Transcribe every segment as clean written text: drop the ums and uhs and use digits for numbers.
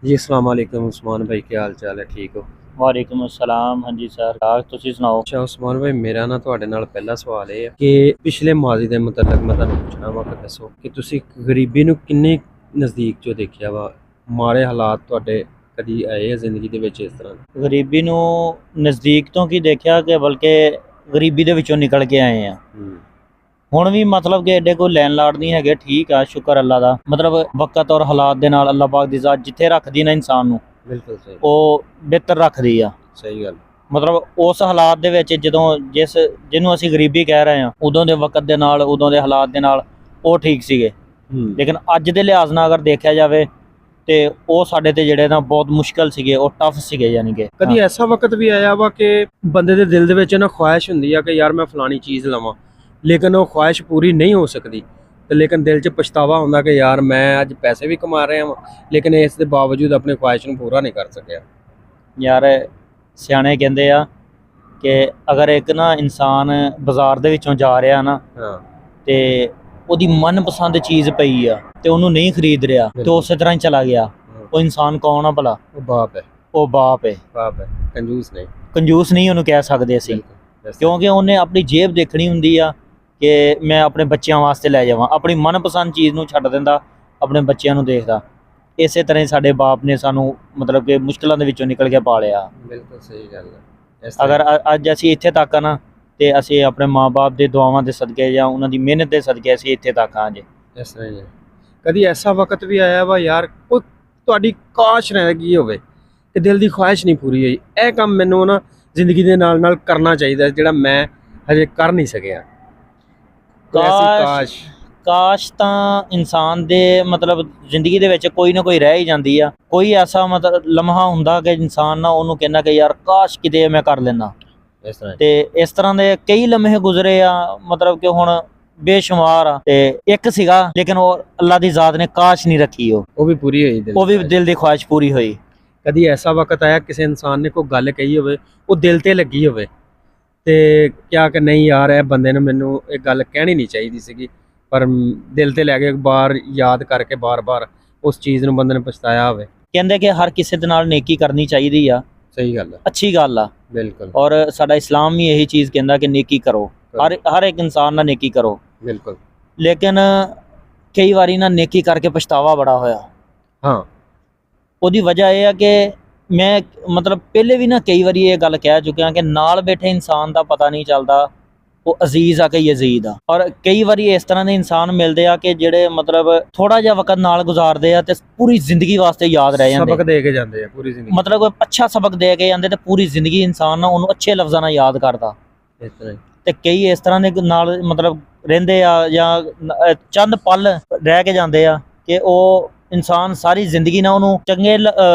जी अस्सलाम वालेकुम उस्मान भाई, क्या हाल चाल है? ठीक हो? वालेकुम अस्सलाम। हाँ जी सर, ਤੁਸੀਂ ਸੁਣਾਓ। ਅੱਛਾ ਉਸਮਾਨ ਭਾਈ, ਮੇਰਾ ਨਾ ਤੁਹਾਡੇ ਨਾਲ ਪਹਿਲਾ ਸਵਾਲ ਇਹ ਹੈ ਕਿ ਪਿਛਲੇ ਮਾਜ਼ੀ ਦੇ ਮੁਤਲਕ ਮੈਂ ਤੁਹਾਨੂੰ ਪੁੱਛਣਾ ਵਾ ਕਿ ਦੱਸੋ ਕਿ ਤੁਸੀਂ ਗਰੀਬੀ ਨੂੰ ਕਿੰਨੇ ਨਜ਼ਦੀਕ ਚੋਂ ਦੇਖਿਆ ਵਾ? ਮਾੜੇ ਹਾਲਾਤ ਤੁਹਾਡੇ ਕਦੀ ਆਏ ਆ ਜ਼ਿੰਦਗੀ ਦੇ ਵਿੱਚ ਇਸ ਤਰ੍ਹਾਂ ਦੇ? ਗਰੀਬੀ ਨੂੰ ਨਜ਼ਦੀਕ ਤੋਂ ਕੀ ਦੇਖਿਆ ਕਿ ਬਲਕਿ ਗਰੀਬੀ ਦੇ ਵਿੱਚੋਂ ਨਿਕਲ ਕੇ ਆਏ ਆ। ਹੁਣ ਵੀ ਮਤਲਬ ਕਿ ਐਡੇ ਕੋਈ ਲੈਣ ਲਾੜ ਨਹੀਂ ਹੈਗੇ, ਠੀਕ ਆ, ਸ਼ੁਕਰ ਅੱਲਾ ਦਾ। ਮਤਲਬ ਵਕਤ ਔਰ ਹਾਲਾਤ ਦੇ ਨਾਲ ਅੱਲਾ ਪਾਕ ਦੀ ਜ਼ਾਤ ਜਿੱਥੇ ਰੱਖਦੀ ਨਾ ਇਨਸਾਨ ਨੂੰ, ਬਿਲਕੁਲ ਸਹੀ, ਉਹ ਬਿਹਤਰ ਰੱਖਦੀ ਆ। ਸਹੀ ਗੱਲ। ਮਤਲਬ ਉਸ ਹਾਲਾਤ ਦੇ ਵਿੱਚ ਜਦੋਂ ਜਿਹਨੂੰ ਅਸੀਂ ਗਰੀਬੀ ਕਹਿ ਰਹੇ ਆ, ਉਦੋਂ ਦੇ ਵਕਤ ਦੇ ਨਾਲ, ਉਦੋਂ ਦੇ ਹਾਲਾਤ ਦੇ ਨਾਲ ਉਹ ਠੀਕ ਸੀਗੇ। ਲੇਕਿਨ ਅੱਜ ਦੇ ਲਿਹਾਜ਼ ਨਾਲ ਅਗਰ ਦੇਖਿਆ ਜਾਵੇ ਤੇ ਉਹ ਸਾਡੇ ਤੇ ਜਿਹੜੇ ਨਾ ਬਹੁਤ ਮੁਸ਼ਕਲ ਸੀਗੇ, ਉਹ ਟਫ ਸੀਗੇ। ਯਾਨੀ ਕਿ ਕਦੀ ਐਸਾ ਵਕਤ ਵੀ ਆਇਆ ਵਾ ਕਿ ਬੰਦੇ ਦੇ ਦਿਲ ਦੇ ਵਿੱਚ ਨਾ ਖੁਆਇਸ਼ ਹੁੰਦੀ ਆ ਕਿ ਯਾਰ ਮੈਂ ਫਲਾਣੀ ਚੀਜ਼ ਲਵਾਂ, ਲੇਕਿਨ ਉਹ ਖੁਆਇਸ਼ ਪੂਰੀ ਨਹੀਂ ਹੋ ਸਕਦੀ ਤੇ ਲੇਕਿਨ ਦਿਲ 'ਚ ਪਛਤਾਵਾ ਹੁੰਦਾ ਕਿ ਯਾਰ ਮੈਂ ਅੱਜ ਪੈਸੇ ਵੀ ਕਮਾ ਰਿਹਾ ਹਾਂ ਲੇਕਿਨ ਇਸ ਦੇ ਬਾਵਜੂਦ ਆਪਣੀ ਖੁਆਇਸ਼ ਨੂੰ ਪੂਰਾ ਨਹੀਂ ਕਰ ਸਕਿਆ? ਯਾਰ ਸਿਆਣੇ ਕਹਿੰਦੇ ਆ ਕਿ ਅਗਰ ਇੱਕ ਨਾ ਇਨਸਾਨ ਬਾਜ਼ਾਰ ਦੇ ਵਿੱਚੋਂ ਜਾ ਰਿਹਾ ਨਾ ਤੇ ਉਹਦੀ ਮਨਪਸੰਦ ਚੀਜ਼ ਪਈ ਆ ਤੇ ਉਹਨੂੰ ਨਹੀਂ ਖਰੀਦ ਰਿਹਾ ਤੇ ਉਸੇ ਤਰ੍ਹਾਂ ਹੀ ਚਲਾ ਗਿਆ, ਉਹ ਇਨਸਾਨ ਕੌਣ ਆ ਭਲਾ? ਉਹ ਬਾਪ ਹੈ। ਉਹ ਬਾਪ ਹੈ। ਬਾਪ ਹੈ, ਕੰਜੂਸ ਨਹੀਂ। ਕੰਜੂਸ ਨਹੀਂ ਉਹਨੂੰ ਕਹਿ ਸਕਦੇ ਅਸੀਂ, ਕਿਉਂਕਿ ਉਹਨੇ ਆਪਣੀ ਜੇਬ ਦੇਖਣੀ ਹੁੰਦੀ ਆ ਕਿ ਮੈਂ ਆਪਣੇ ਬੱਚਿਆਂ ਵਾਸਤੇ ਲੈ ਜਾਵਾਂ। ਆਪਣੀ ਮਨਪਸੰਦ ਚੀਜ਼ ਨੂੰ ਛੱਡ ਦਿੰਦਾ, ਆਪਣੇ ਬੱਚਿਆਂ ਨੂੰ ਦੇਖਦਾ। ਇਸੇ ਤਰ੍ਹਾਂ ਹੀ ਸਾਡੇ ਬਾਪ ਨੇ ਸਾਨੂੰ ਮਤਲਬ ਕਿ ਮੁਸ਼ਕਲਾਂ ਦੇ ਵਿੱਚੋਂ ਨਿਕਲ ਕੇ ਪਾਲਿਆ। ਬਿਲਕੁਲ ਸਹੀ ਗੱਲ ਹੈ। ਅਗਰ ਅੱਜ ਅਸੀਂ ਇੱਥੇ ਤੱਕ ਆ ਨਾ ਤੇ ਅਸੀਂ ਆਪਣੇ ਮਾਂ-ਬਾਪ ਦੇ ਦੁਆਵਾਂ ਦੇ ਸਦਕੇ ਜਾਂ ਉਹਨਾਂ ਦੀ ਮਿਹਨਤ ਦੇ ਸਦਕੇ ਅਸੀਂ ਇੱਥੇ ਤੱਕ ਆ ਜੇ। ਇਸ ਤਰ੍ਹਾਂ ਹੀ ਹੈ। ਕਦੀ ਐਸਾ ਵਕਤ ਵੀ ਆਇਆ ਵਾ ਯਾਰ ਕੋਈ ਤੁਹਾਡੀ ਕਾਸ਼ ਰਹਿ ਗਈ ਹੋਵੇ ਕਿ ਦਿਲ ਦੀ ਖੁਆਇਸ਼ ਨਹੀਂ ਪੂਰੀ ਹੋਈ, ਇਹ ਕੰਮ ਮੈਨੂੰ ਨਾ ਜ਼ਿੰਦਗੀ ਦੇ ਨਾਲ ਨਾਲ ਕਰਨਾ ਚਾਹੀਦਾ ਜਿਹੜਾ ਮੈਂ ਹਜੇ ਕਰ ਨਹੀਂ ਸਕਿਆ? ਕਾਸ਼ ਤਾਂ ਇਨਸਾਨ ਦੇ ਮਤਲਬ ਜ਼ਿੰਦਗੀ ਦੇ ਵਿੱਚ ਕੋਈ ਨਾ ਕੋਈ ਰਹਿ ਹੀ ਜਾਂਦੀ ਆ। ਕੋਈ ਐਸਾ ਮਤਲਬ ਲਮਹਾ ਹੁੰਦਾ ਕਿ ਇਨਸਾਨ ਨਾ ਉਹਨੂੰ ਕਹਿੰਦਾ ਕਿ ਯਾਰ ਕਾਸ਼ ਕਿਤੇ ਮੈਂ ਕਰ ਲੈਣਾ। ਤੇ ਇਸ ਤਰ੍ਹਾਂ ਦੇ ਕਈ ਲਮਹੇ ਗੁਜ਼ਰੇ ਆ, ਮਤਲਬ ਕਿ ਹੁਣ ਬੇਸ਼ੁਮਾਰ ਆ। ਤੇ ਇੱਕ ਸੀਗਾ ਲੇਕਿਨ ਉਹ ਅੱਲਾ ਦੀ ਜ਼ਾਤ ਨੇ ਕਾਸ਼ ਨਹੀਂ ਰੱਖੀ, ਉਹ ਵੀ ਪੂਰੀ ਹੋਈ, ਉਹ ਵੀ ਦਿਲ ਦੀ ਖੁਆਇਸ਼ ਪੂਰੀ ਹੋਈ। ਕਦੀ ਐਸਾ ਵਕਤ ਆਇਆ ਕਿਸੇ ਇਨਸਾਨ ਨੇ ਕੋਈ ਗੱਲ ਕਹੀ ਹੋਵੇ, ਉਹ ਦਿਲ ਤੇ ਲੱਗੀ ਹੋਵੇ ਤੇ ਕਿਹਾ ਕਿ ਨਹੀਂ ਯਾਰ ਇਹ ਬੰਦੇ ਨੂੰ ਮੈਨੂੰ ਇਹ ਗੱਲ ਕਹਿਣੀ ਨਹੀਂ ਚਾਹੀਦੀ ਸੀਗੀ, ਪਰ ਦਿਲ ਤੇ ਲੈ ਕੇ ਬਾਰ ਯਾਦ ਕਰਕੇ ਬਾਰ-ਬਾਰ ਉਸ ਚੀਜ਼ ਨੂੰ ਬੰਦੇ ਨੇ ਪਛਤਾਇਆ ਹੋਵੇ? ਕਹਿੰਦੇ ਕਿ ਹਰ ਕਿਸੇ ਦੇ ਨਾਲ ਨੇਕੀ ਕਰਨੀ ਚਾਹੀਦੀ ਆ। ਸਹੀ ਗੱਲ ਹੈ, ਅੱਛੀ ਗੱਲ ਆ। ਬਿਲਕੁਲ। ਔਰ ਸਾਡਾ ਇਸਲਾਮ ਵੀ ਇਹੀ ਚੀਜ਼ ਕਹਿੰਦਾ ਕਿ ਨੇਕੀ ਕਰੋ, ਹਰ ਇੱਕ ਇਨਸਾਨ ਨਾਲ ਨੇਕੀ ਕਰੋ। ਬਿਲਕੁਲ। ਲੇਕਿਨ ਕਈ ਵਾਰੀ ਨਾ ਨੇਕੀ ਕਰਕੇ ਪਛਤਾਵਾ ਬੜਾ ਹੋਇਆ। ਹਾਂ, ਉਹਦੀ ਵਜ੍ਹਾ ਇਹ ਆ ਕਿ ਮੈਂ ਮਤਲਬ ਪਹਿਲੇ ਵੀ ਨਾ ਕਈ ਵਾਰੀ ਇਹ ਗੱਲ ਕਹਿ ਚੁੱਕਿਆ ਕਿ ਨਾਲ ਬੈਠੇ ਇਨਸਾਨ ਦਾ ਪਤਾ ਨਹੀਂ ਚੱਲਦਾ ਉਹ ਅਜ਼ੀਜ਼ ਆ ਕਿ ਯਜ਼ੀਦ ਆ। ਔਰ ਕਈ ਵਾਰੀ ਇਸ ਤਰ੍ਹਾਂ ਦੇ ਇਨਸਾਨ ਮਿਲਦੇ ਆ ਕਿ ਜਿਹੜੇ ਮਤਲਬ ਥੋੜਾ ਜਿਹਾ ਵਕਤ ਨਾਲ ਗੁਜ਼ਾਰਦੇ ਆ ਤੇ ਪੂਰੀ ਜ਼ਿੰਦਗੀ ਵਾਸਤੇ ਯਾਦ ਰਹਿ ਜਾਂਦੇ, ਸਬਕ ਦੇ ਕੇ ਜਾਂਦੇ ਆ ਪੂਰੀ ਜ਼ਿੰਦਗੀ। ਮਤਲਬ ਅੱਛਾ ਸਬਕ ਦੇ ਕੇ ਜਾਂਦੇ ਤੇ ਪੂਰੀ ਜ਼ਿੰਦਗੀ ਇਨਸਾਨ ਨਾ ਉਹਨੂੰ ਅੱਛੇ ਲਫ਼ਜ਼ਾਂ ਨਾਲ ਯਾਦ ਕਰਦਾ। ਇਸ ਤਰ੍ਹਾਂ ਤੇ ਕਈ ਇਸ ਤਰ੍ਹਾਂ ਦੇ ਨਾਲ ਮਤਲਬ ਰਹਿੰਦੇ ਆ ਜਾਂ ਚੰਦ ਪਲ ਰਹਿ ਕੇ ਜਾਂਦੇ ਆ ਕਿ ਉਹ ਇਨਸਾਨ ਸਾਰੀ ਜ਼ਿੰਦਗੀ ਨਾ ਉਹਨੂੰ ਚੰਗੇ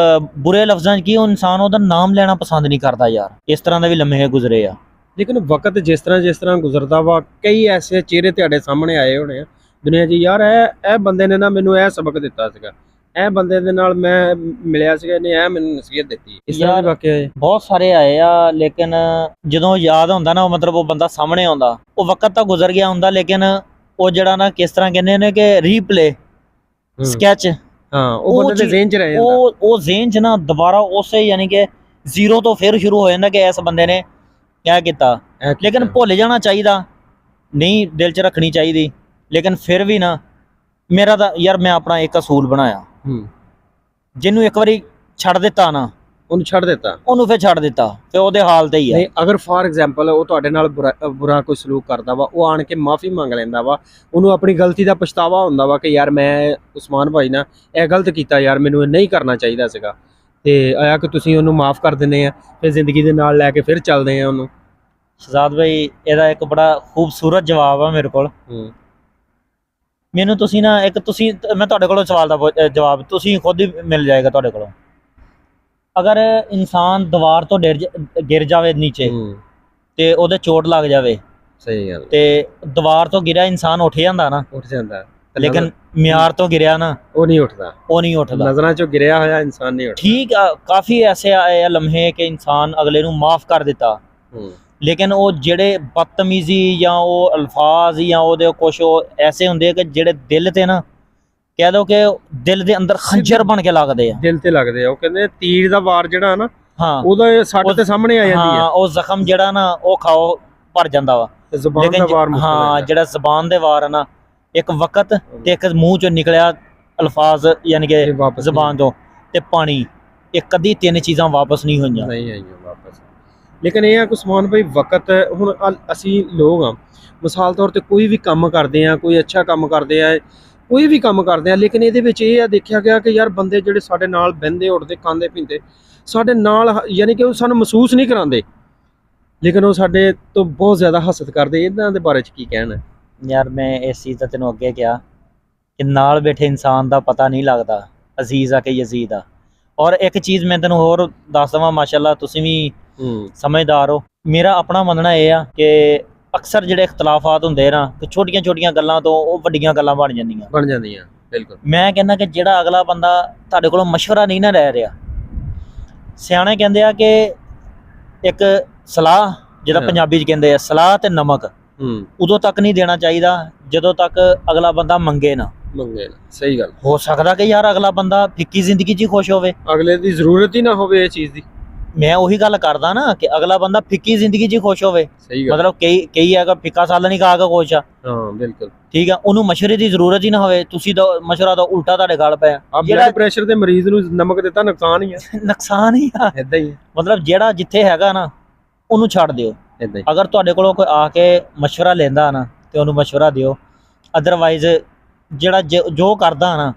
ਬੁਰੇ ਲਫ਼ਜ਼ਾਂ 'ਚ ਕੀ ਉਹ ਇਨਸਾਨ ਉਹਦਾ ਨਾਮ ਲੈਣਾ ਪਸੰਦ ਨਹੀਂ ਕਰਦਾ। ਯਾਰ ਇਸ ਤਰ੍ਹਾਂ ਦੇ ਵੀ ਲਮਹੇ ਗੁਜ਼ਰੇ ਆ। ਲੇਕਿਨ ਵਕਤ ਜਿਸ ਤਰ੍ਹਾਂ ਗੁਜ਼ਰਦਾ ਵਾ, ਕਈ ਐਸੇ ਚਿਹਰੇ ਤੁਹਾਡੇ ਸਾਹਮਣੇ ਆਏ ਹੋਣੇ ਆ ਦੁਨੀਆ 'ਚ, ਯਾਰ ਇਹ ਬੰਦੇ ਨੇ ਨਾ ਮੈਨੂੰ ਇਹ ਸਬਕ ਦਿੱਤਾ ਸੀਗਾ, ਇਹ ਬੰਦੇ ਦੇ ਨਾਲ ਮੈਂ ਮਿਲਿਆ ਸੀਗਾ, ਇਹਨੇ ਇਹ ਮੈਨੂੰ ਨਸੀਹਤ ਦਿੱਤੀ। ਇਸ ਤਰ੍ਹਾਂ ਦੇ ਵਾਕਿਆ ਬਹੁਤ ਸਾਰੇ ਆਏ ਆ, ਲੇਕਿਨ ਜਦੋਂ ਯਾਦ ਹੁੰਦਾ ਨਾ ਮਤਲਬ ਉਹ ਬੰਦਾ ਸਾਹਮਣੇ ਆਉਂਦਾ, ਉਹ ਵਕਤ ਤਾਂ ਗੁਜ਼ਰ ਗਿਆ ਹੁੰਦਾ ਲੇਕਿਨ ਉਹ ਜਿਹੜਾ ਨਾ ਕਿਸ ਤਰ੍ਹਾਂ ਕਹਿੰਦੇ ਨੇ ਕਿ ਰੀਪਲੇ ਸਕੈਚ, ਹਾਂ, ਉਹ ਬੰਦੇ ਦੇ ਜ਼ਿਹਨ 'ਚ ਰਹਿ ਜਾਂਦਾ। ਉਹ ਜ਼ਿਹਨ 'ਚ ਨਾ ਦੁਬਾਰਾ ਉਸੇ ਯਾਨੀ ਕਿ ਜ਼ੀਰੋ ਤੋਂ ਫਿਰ ਸ਼ੁਰੂ ਹੋ ਜਾਂਦਾ ਕਿ ਇਸ ਬੰਦੇ ਨੇ ਕਿਆ ਕੀਤਾ। ਲੇਕਿਨ ਭੁੱਲ ਜਾਣਾ ਚਾਹੀਦਾ ਨਹੀਂ, ਦਿਲ 'ਚ ਰੱਖਣੀ ਚਾਹੀਦੀ। ਲੇਕਿਨ ਫਿਰ ਵੀ ਨਾ ਮੇਰਾ ਤਾਂ ਯਾਰ ਮੈਂ ਆਪਣਾ ਇੱਕ ਅਸੂਲ ਬਣਾਇਆ, ਜਿਹਨੂੰ ਇੱਕ ਵਾਰੀ ਛੱਡ ਦਿੱਤਾ ਨਾ ਉਹਨੂੰ ਛੱਡ ਦਿੱਤਾ, ਉਹਨੂੰ ਫਿਰ ਛੱਡ ਦਿੱਤਾ ਤੇ ਉਹਦੇ ਹਾਲ ਤੇ ਹੀ ਆ। ਨਹੀਂ, ਅਗਰ ਫਾਰ ਐਗਜ਼ਾਮਪਲ ਉਹ ਤੁਹਾਡੇ ਨਾਲ ਬੁਰਾ ਕੋਈ ਸਲੂਕ ਕਰਦਾ ਵਾ, ਉਹ ਆਣ ਕੇ ਮਾਫੀ ਮੰਗ ਲੈਂਦਾ ਵਾ, ਉਹਨੂੰ ਆਪਣੀ ਗਲਤੀ ਦਾ ਪਛਤਾਵਾ ਹੁੰਦਾ ਵਾ ਕਿ ਯਾਰ ਮੈਂ ਉਸਮਾਨ ਭਾਈ ਨਾਲ ਇਹ ਗਲਤ ਕੀਤਾ, ਯਾਰ ਮੈਨੂੰ ਇਹ ਨਹੀਂ ਕਰਨਾ ਚਾਹੀਦਾ ਸੀਗਾ, ਤੇ ਆਇਆ ਕਿ ਤੁਸੀਂ ਉਹਨੂੰ ਮਾਫ ਕਰ ਦਿੰਦੇ ਆ, ਫਿਰ ਜ਼ਿੰਦਗੀ ਦੇ ਨਾਲ ਲੈ ਕੇ ਫਿਰ ਚੱਲਦੇ ਆ ਉਹਨੂੰ? ਸ਼ਹਜ਼ਾਦ ਭਾਈ ਇਹਦਾ ਇੱਕ ਬੜਾ ਖੂਬਸੂਰਤ ਜਵਾਬ ਆ ਮੇਰੇ ਕੋਲ। ਮੈਨੂੰ ਤੁਸੀਂ ਨਾ ਮੈਂ ਤੁਹਾਡੇ ਕੋਲੋਂ ਸਵਾਲ ਦਾ ਜਵਾਬ ਤੁਸੀਂ ਖੁਦ ਹੀ ਮਿਲ ਜਾਏਗਾ ਤੁਹਾਡੇ ਕੋਲੋਂ। ਅਗਰ ਇਨਸਾਨ ਦੀਵਾਰ ਤੋਂ ਗਿਰ ਜਾਵੇ ਨੀਚੇ ਤੇ ਉਹਦੇ ਚੋਟ ਲੱਗ ਜਾਵੇ, ਸਹੀ ਗੱਲ, ਤੇ ਦੀਵਾਰ ਤੋਂ ਗਿਰਿਆ ਇਨਸਾਨ ਉੱਠ ਜਾਂਦਾ ਨਾ, ਉੱਠ ਜਾਂਦਾ, ਲੇਕਿਨ ਮਿਆਰ ਤੋਂ ਗਿਰਿਆ ਨਾ ਉਹ ਨਹੀਂ ਉੱਠਦਾ, ਉਹ ਨਹੀਂ ਉੱਠਦਾ। ਨਜ਼ਰਾਂ ਚੋਂ ਗਿਰਿਆ ਹੋਇਆ ਇਨਸਾਨ ਨਹੀਂ ਉੱਠਦਾ। ਠੀਕ ਆ, ਕਾਫੀ ਐਸੇ ਆਏ ਆ ਲਮਹੇ ਕਿ ਇਨਸਾਨ ਅਗਲੇ ਨੂੰ ਮਾਫ ਕਰ ਦਿੱਤਾ, ਲੇਕਿਨ ਉਹ ਜਿਹੜੇ ਬਦਤਮੀਜ਼ੀ ਜਾਂ ਉਹ ਅਲਫਾਜ਼ ਜਾਂ ਉਹਦੇ ਕੁਛ ਉਹ ਐਸੇ ਹੁੰਦੇ ਕਿ ਜਿਹੜੇ ਦਿਲ ਤੇ ਨਾ ਕਹਿ ਦੋ ਕਿ ਦਿਲ ਦੇ ਅੰਦਰ ਖੰਜਰ ਬਣ ਕੇ ਲੱਗਦੇ ਆ। ਦਿਲ ਤੇ ਲੱਗਦੇ ਆ। ਉਹ ਕਹਿੰਦੇ ਤੀਰ ਦਾ ਵਾਰ ਜਿਹੜਾ ਨਾ ਹਾਂ ਉਹਦਾ ਸਾਡੇ ਤੇ ਸਾਹਮਣੇ ਆ ਜਾਂਦੀ ਹਾਂ, ਹੈ ਉਹ ਜ਼ਖਮ ਜਿਹੜਾ ਨਾ ਉਹ ਖਾਓ ਭਰ ਜਾਂਦਾ ਵਾ। ਤੇ ਜ਼ੁਬਾਨ ਦਾ ਲੇਕਿਨ ਵਾਰ ਮੁੱਕ ਹਾਂ, ਜਾਂਦਾ। ਜਿਹੜਾ ਜ਼ਬਾਨ ਦੇ ਵਾਰ ਆ ਨਾ, ਇੱਕ ਵਕਤ ਤੇ ਇੱਕ ਮੂੰਹ ਚੋਂ ਨਿਕਲਿਆ ਅਲਫਾਜ਼ ਯਾਨੀ ਕਿ ਇਹ ਵਾਪਸ ਜ਼ਬਾਨ ਤੋਂ ਤੇ ਪਾਣੀ, ਇਹ ਕਦੀ ਤਿੰਨ ਚੀਜ਼ਾਂ ਵਾਪਸ ਨਹੀਂ ਹੋਈਆਂ। ਨਹੀਂ ਆਈਆਂ ਵਾਪਸ। ਲੇਕਿਨ ਇਹ ਆ ਕਿ ਉਸਮਾਨ ਭਾਈ ਵਕਤ ਹੁਣ ਅਸੀਂ ਲੋਕ ਆ, ਮਿਸਾਲ ਤੌਰ ਤੇ ਕੋਈ ਵੀ ਕੰਮ ਕਰਦੇ ਆ, ਕੋਈ ਅੱਛਾ ਕੰਮ ਕਰਦੇ ਆ, ਕੋਈ ਵੀ ਕੰਮ ਕਰਦੇ ਆ, ਲੇਕਿਨ ਇਹਦੇ ਵਿੱਚ ਇਹ ਆ ਦੇਖਿਆ ਗਿਆ ਕਿ ਯਾਰ ਬੰਦੇ ਜਿਹੜੇ ਸਾਡੇ ਨਾਲ ਬਹਿੰਦੇ ਉੱਠਦੇ ਖਾਂਦੇ ਪੀਂਦੇ ਸਾਡੇ ਨਾਲ ਯਾਨੀ ਕਿ ਉਹ ਸਾਨੂੰ ਮਹਿਸੂਸ ਨਹੀਂ ਕਰਾਉਂਦੇ, ਲੇਕਿਨ ਉਹ ਸਾਡੇ ਤੋਂ ਬਹੁਤ ਜ਼ਿਆਦਾ ਹਸਦ ਕਰਦੇ। ਇਹਨਾਂ ਦੇ ਬਾਰੇ ਚ ਕੀ ਕਹਿਣਾ? ਯਾਰ ਮੈਂ ਇਸ ਚੀਜ਼ ਦਾ ਤੈਨੂੰ ਅੱਗੇ ਕਿਹਾ ਕਿ ਨਾਲ ਬੈਠੇ ਇਨਸਾਨ ਦਾ ਪਤਾ ਨਹੀਂ ਲੱਗਦਾ ਅਜ਼ੀਜ਼ ਆ ਕਿ ਯਜ਼ੀਦ ਆ। ਔਰ ਇੱਕ ਚੀਜ਼ ਮੈਂ ਤੈਨੂੰ ਹੋਰ ਦੱਸ ਦਵਾਂ, ਮਾਸ਼ਾਅੱਲਾ ਤੁਸੀਂ ਵੀ ਸਮਝਦਾਰ ਹੋ। ਮੇਰਾ ਆਪਣਾ ਮੰਨਣਾ ਇਹ ਆ ਕਿ ਅਕਸਰ ਜਿਹੜੇ ਇਖਤਲਾਫਾਤ ਹੁੰਦੇ ਨਾ, ਕਿ ਛੋਟੀਆਂ ਛੋਟੀਆਂ ਗੱਲਾਂ ਤੋਂ ਉਹ ਵੱਡੀਆਂ ਗੱਲਾਂ ਬਣ ਜਾਂਦੀਆਂ। ਬਿਲਕੁਲ। ਮੈਂ ਕਹਿੰਦਾ ਕਿ ਜਿਹੜਾ ਅਗਲਾ ਬੰਦਾ ਤੁਹਾਡੇ ਕੋਲੋਂ ਮਸ਼ਵਰਾ ਨਹੀਂ ਨਾ ਰਹਿ ਰਿਹਾ, ਸਿਆਣੇ ਕਹਿੰਦੇ ਆ ਕਿ ਇੱਕ ਸਲਾਹ, ਜਿਹੜਾ ਪੰਜਾਬੀ ਚ ਕਹਿੰਦੇ ਆ ਸਲਾਹ ਤੇ ਨਮਕ, ਉਦੋਂ ਤੱਕ ਨਹੀਂ ਦੇਣਾ ਚਾਹੀਦਾ ਜਦੋਂ ਤੱਕ ਅਗਲਾ ਬੰਦਾ ਮੰਗੇ ਨਾ। ਸਹੀ ਗੱਲ। ਹੋ ਸਕਦਾ ਕਿ ਯਾਰ ਅਗਲਾ ਬੰਦਾ ਫਿੱਕੀ ਜ਼ਿੰਦਗੀ 'ਚ ਹੀ ਖੁਸ਼ ਹੋਵੇ, ਅਗਲੇ ਦੀ ਜ਼ਰੂਰਤ ਹੀ ਨਾ ਹੋਵੇ ਇਹ ਚੀਜ਼ ਦੀ। ਮੈਂ ਉਹੀ ਗੱਲ ਕਰਦਾ ਨਾ ਕਿ ਅਗਲਾ ਬੰਦਾ ਫਿੱਕੀ ਜ਼ਿੰਦਗੀ 'ਚ ਹੀ ਖੁਸ਼ ਹੋਵੇ। ਸਹੀ ਗੱਲ। ਮਤਲਬ ਕਈ ਹੈਗਾ ਫਿੱਕਾ ਸਾਲ ਨਹੀਂ ਖਾ ਕੇ ਖੁਸ਼ ਆ। ਹਾਂ ਬਿਲਕੁਲ ਠੀਕ ਆ, ਉਹਨੂੰ ਮਸ਼ਵਰੇ ਦੀ ਜ਼ਰੂਰਤ ਹੀ ਨਾ ਹੋਵੇ, ਤੁਸੀਂ ਤਾਂ ਮਸ਼ਵਰਾ ਦਾ ਉਲਟਾ ਤੁਹਾਡੇ ਗਲ ਪਿਆ। ਜਿਹੜਾ ਪ੍ਰੈਸ਼ਰ ਦੇ ਮਰੀਜ਼ ਨੂੰ ਨਮਕ ਦਿੱਤਾ ਨੁਕਸਾਨ ਹੀ ਆ। ਨੁਕਸਾਨ ਹੀ ਆ, ਇਦਾਂ ਹੀ। ਮਤਲਬ ਜਿਹੜਾ ਜਿੱਥੇ ਹੈਗਾ ਨਾ ਉਹਨੂੰ ਛੱਡ ਦਿਓ। ਅਗਰ ਤੁਹਾਡੇ ਕੋਲੋਂ ਕੋਈ ਆ ਕੇ ਮਸ਼ਵਰਾ ਲੈਂਦਾ ਨਾ ਤੇ ਉਹਨੂੰ ਮਸ਼ਵਰਾ ਦਿਓ, ਅਦਰਵਾਈਜ਼ ਜਿਹੜਾ ਜੋ ਕਰਦਾ ਨਾ।